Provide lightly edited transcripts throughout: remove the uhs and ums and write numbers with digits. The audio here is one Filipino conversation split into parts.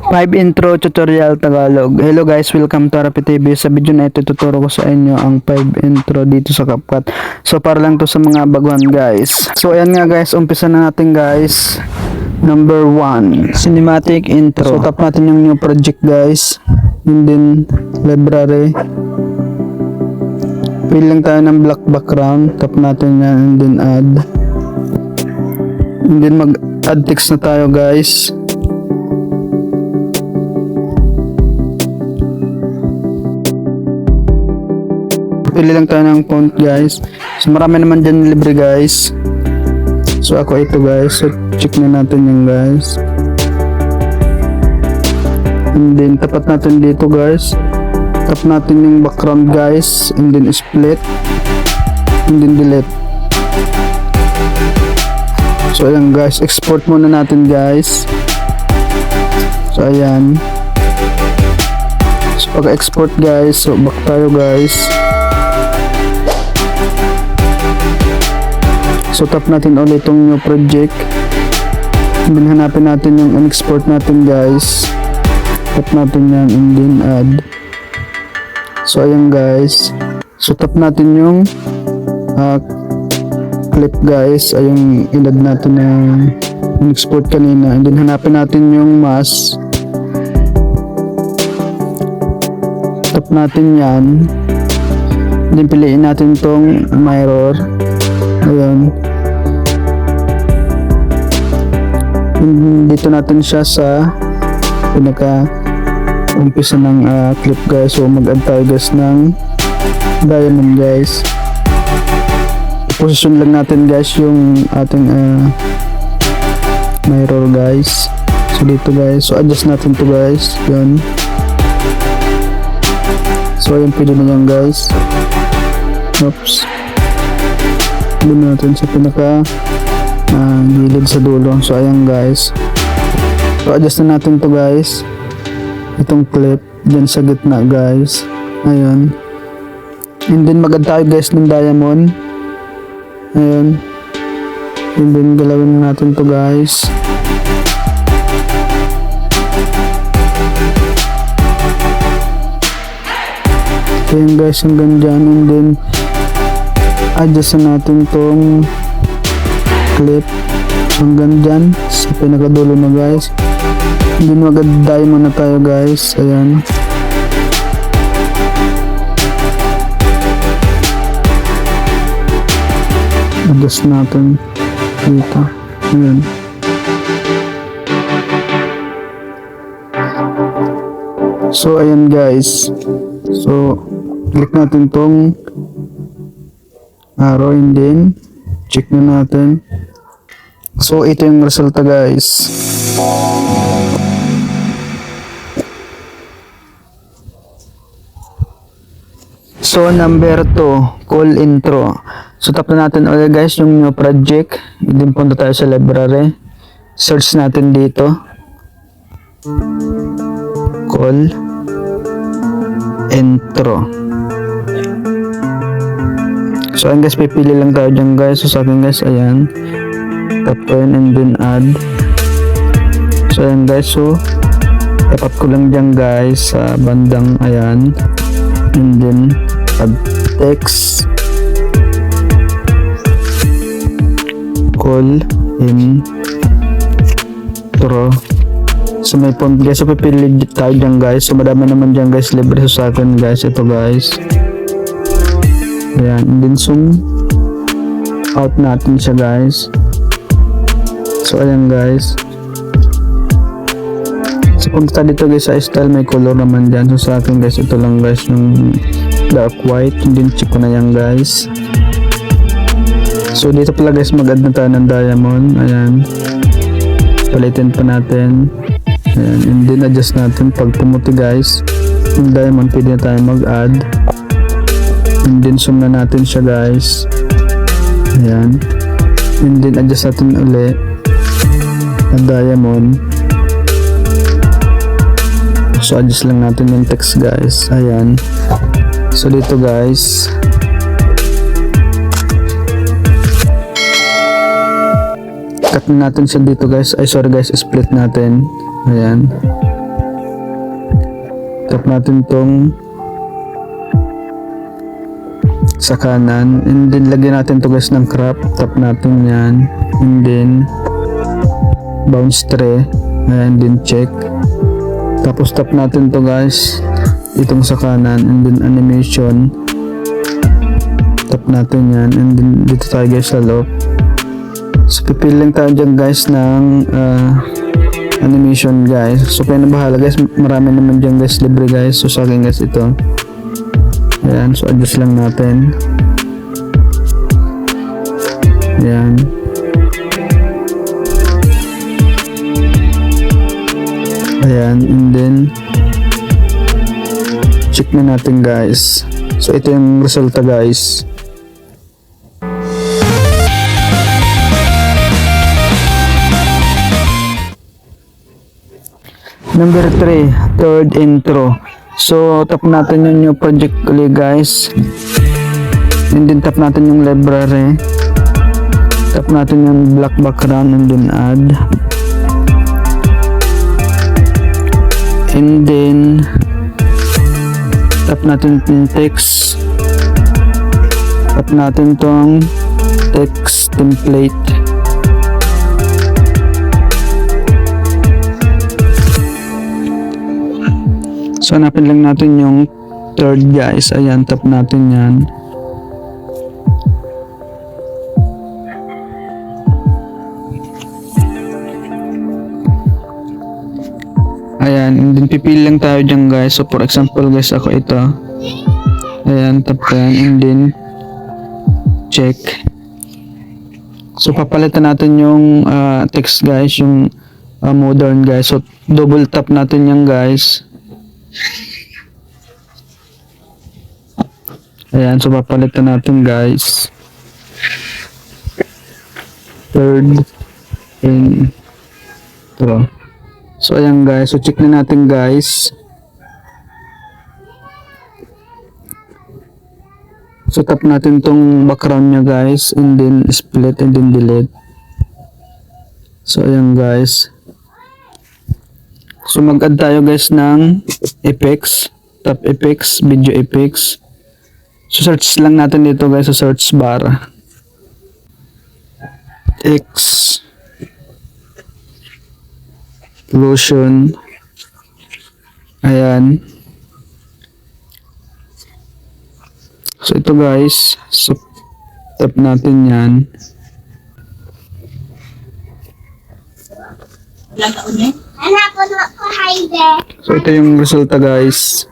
5 intro tutorial Tagalog. Hello guys, welcome to Arapi TV. Sa video na ito, tuturo ko sa inyo ang 5 intro dito sa CapCut. So para lang to sa mga baguhan guys. So ayan nga guys, umpisa na natin guys. Number 1, cinematic intro. So tap natin yung new project guys. And then library. Pili lang tayo ng black background. Tap natin yan and then add. And then mag-add text na tayo guys. Pili lang tayo ng font guys. So marami naman dyan libre guys. So ako ito guys. So check na natin yung guys. And then tapat natin dito guys. Tap natin yung background guys. And then split. And then delete. So ayan guys. Export muna natin guys. So ayan. So pag-export guys. So back tayo guys. So tap natin ulit itong new project. And then hanapin natin yung in-export natin guys. Tap natin yan and then add. So ayan guys. So tap natin yung clip guys. Ayong in-add natin yung in-export kanina. And then hanapin natin yung mask. Tap natin yan. And then piliin natin tong mirror. Ayan. Dito natin siya sa pinaka umpisa ng clip guys. So mag-add tayo guys ng diamond guys. Position lang natin guys yung ating mirror guys. So dito guys. So adjust natin to guys. Yan. So ayan, pwede na yan guys. Oops. Doon natin sa pinaka gilid sa dulo. So ayan guys. So adjust na natin to guys. Itong clip dyan sa gitna guys. Ayan. And then mag-add tayo guys ng diamond. Ayan. And then galawin natin to guys. Ayan guys, hanggang dyan. And then adjust na natin tong clip hanggang dyan sa pinakadulo na guys. Hindi mag-diamond na tayo guys. Ayan. Adjust natin dito. Ayan. So ayan guys. So click natin tong arrow and then check na natin. So ito yung resulta guys. So number 2, call intro. So tap na natin ulit guys yung new project. And then punta tayo sa library. Search natin dito. Call intro. So ayan guys, pipili lang tayo dyan guys. So sa akin guys, ayan. Tap ko yun and then add. So ayan guys, so tapat ko lang dyan guys sa bandang ayan. And then add text. Call intro. So may font guys, so pipili tayo dyan guys. So madami naman dyan guys, libre. So sa akin guys, ito guys. Ayan, and then zoom out natin siya guys. So ayan guys. So punta dito guys sa style, may color naman dyan. So sa akin guys, ito lang guys yung dark white. And then check ko na yan guys. So dito pala guys, mag-add na tayo ng diamond. Ayan. Palitin pa natin. Ayan, and then adjust natin. Pag pumuti guys, yung diamond, pwede na tayo mag-add. And then zoom na natin siya guys. Ayan. And then adjust natin ulit ang diamond. So adjust lang natin yung text guys. Ayan. So dito guys, cut natin siya dito guys. Ay sorry guys, split natin. Ayan. Tap natin tong sa kanan, and then lagyan natin to guys ng crop. Tap natin yan, and then bounce tray, and then check. Tapos tap natin to guys itong sa kanan, and then animation, tap natin yan, and then dito tayo guys sa loop. So pipili lang tayo dyan guys ng animation guys. So kaya na bahala guys, marami naman dyan guys libre guys. So sa akin guys ito, ayan, so adjust lang natin. Ayan. Ayan, and then check na natin guys. So ito yung resulta guys. Number 3, third intro. So tap natin yung new project ulit guys, and then tap natin yung library, tap natin yung black background, and then add, and then tap natin yung text, tap natin tong text template. So hanapin lang natin yung third guys. Ayan, tap natin yan. Ayan, and then pipili lang tayo dyan guys. So for example guys, ako ito. Ayan, tap yan, and then check. So papalitan natin yung text guys, yung modern guys. So double tap natin yan guys. Ayan, so papalitan natin guys. Third intro. So ayan guys, so check na natin guys. So tap natin tong background nya guys, and then split, and then delete. So ayan guys. So mag-add tayo guys ng effects. Tap effects, video effects. So search lang natin dito guys sa search bar. Explosion. Ayan. So ito guys. So tap natin yan. So ito yung resulta guys.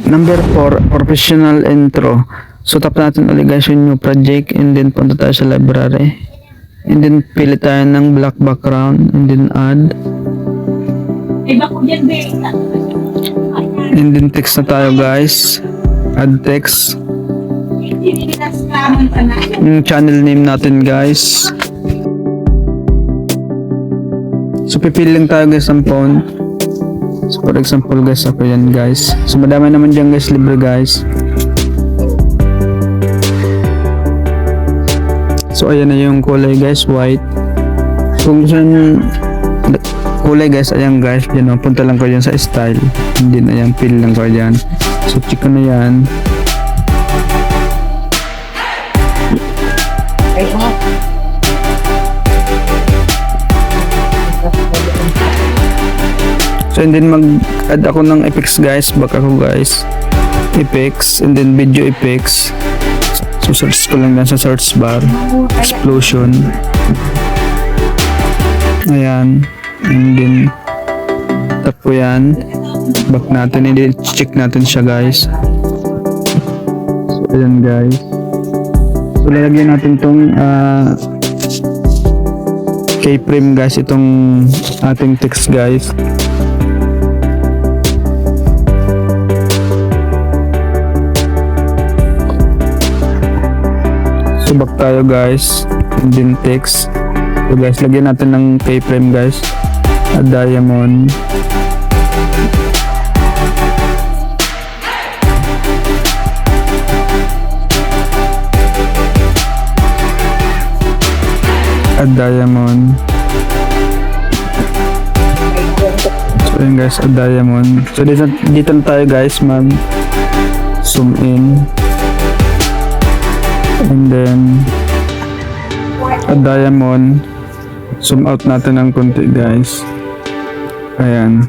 Number 4, professional intro. So tap natin ulit guys yung new project, and then punta tayo sa library, and then pili tayo ng black background, and then add, and then text na tayo guys. Add text. Yung channel name natin guys. So pipili lang tayo guys ng font. So for example guys, ako yan guys. So madami naman dyan guys, libre guys. So ayan na yung kulay guys, white. So kung gusto nyo kulay guys, ayan guys, dyan o, punta lang ko dyan sa style, hindi na yan, pili lang ko dyan. So check ko na yan. So and then mag-add ako ng effects guys, back ako guys, effects, and then video effects. So search ko lang yan sa search bar, explosion. Ayan, and then tap ko yan, back natin, and then check natin siya guys. So ayan guys. So lalagyan natin tong keyframe guys, itong ating text guys. So back tayo guys, and then text. So guys, lagyan natin ng keyframe guys, a diamond. A diamond. So yun guys, a diamond. So dito na tayo guys mag zoom in. And then a diamond. Zoom out natin ng konti guys. Ayan.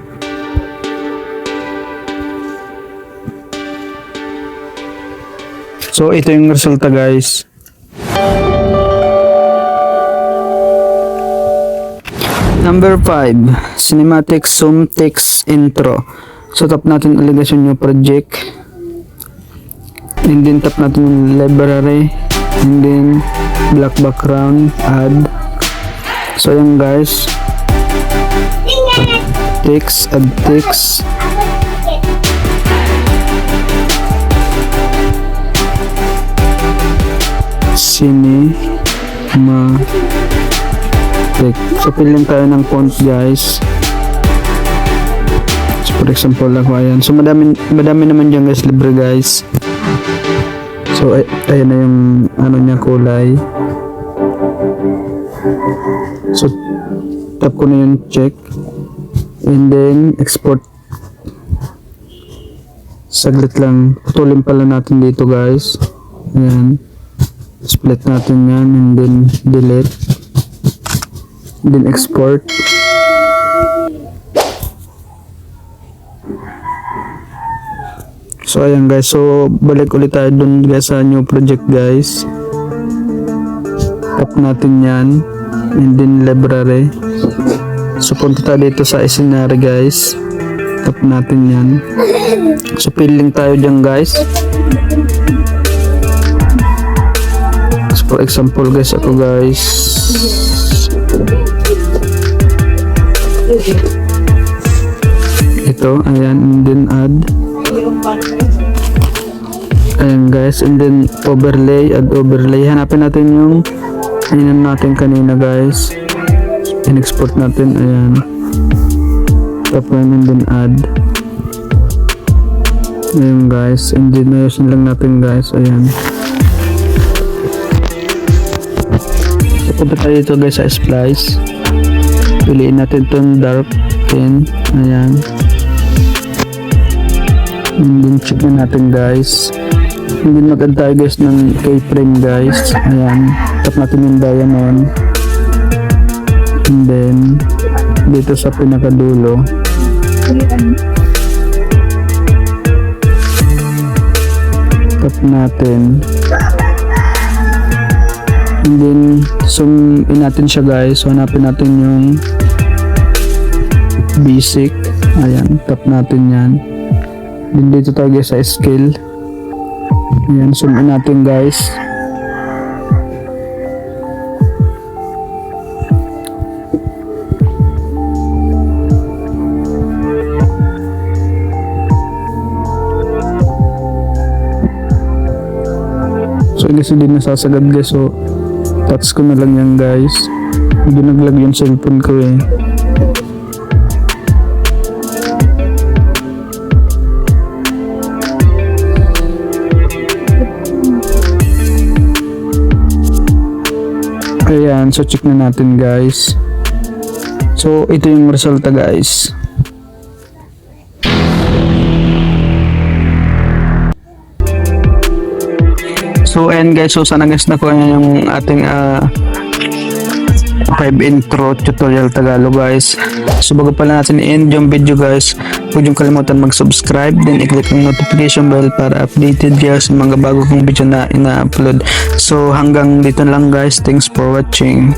So ito yung resulta guys. Number 5, cinematic zoom text intro. So tap natin ulit yung new project. And then tap natin yung library. And then black background, add. So yan guys. Text, add text. Cinematic. So piliin tayo ng font guys. So for example ako ayan. So madami naman dyan guys, libre guys. So ayan na yung ano niya kulay. So tap ko na yung check. And then export. Saglit lang. Putulin pala natin dito guys. Ayan. Split natin yan and then delete. Then export. So ayan guys. So balik ulit tayo dun guys sa new project guys. Tap natin yan. And then library. So punta tayo dito sa scenario guys. Tap natin yan. So piling tayo dyan guys. So for example guys, ako guys. Ito, ayan, and then add. Ayan guys, and then overlay, add overlay. Hanapin natin yung ayun natin kanina guys. In-export natin, ayan. Tap and then add. Ayan guys, and then ayusin lang natin guys, ayan. Punta tayo dito guys sa splice. Piliin natin itong dark pen. Ayan. And then check na natin guys. And then mag-add tayo guys ng keyframe guys. Ayan. Tap natin yung diamond. And then dito sa pinakadulo. Tap natin. And then zoom in natin siya guys. So hanapin natin yung basic. Ayan, tap natin yan. Then dito tayo guys sa scale. Ayan, zoom in natin guys. So kasi hindi nasasagad guys. So touch ko na lang yan guys. Hindi naglag yung cellphone ko eh. Ayan, so check na natin guys. So ito yung resulta guys. So ayan guys, so sana guys nakuha nyo yung ating 5 intro tutorial Tagalog guys. So bago pala natin i-end yung video guys, huwag yung kalimutan mag-subscribe, then i-click yung notification bell para updated kayo sa mga bago kong video na ina-upload. So hanggang dito lang guys, thanks for watching.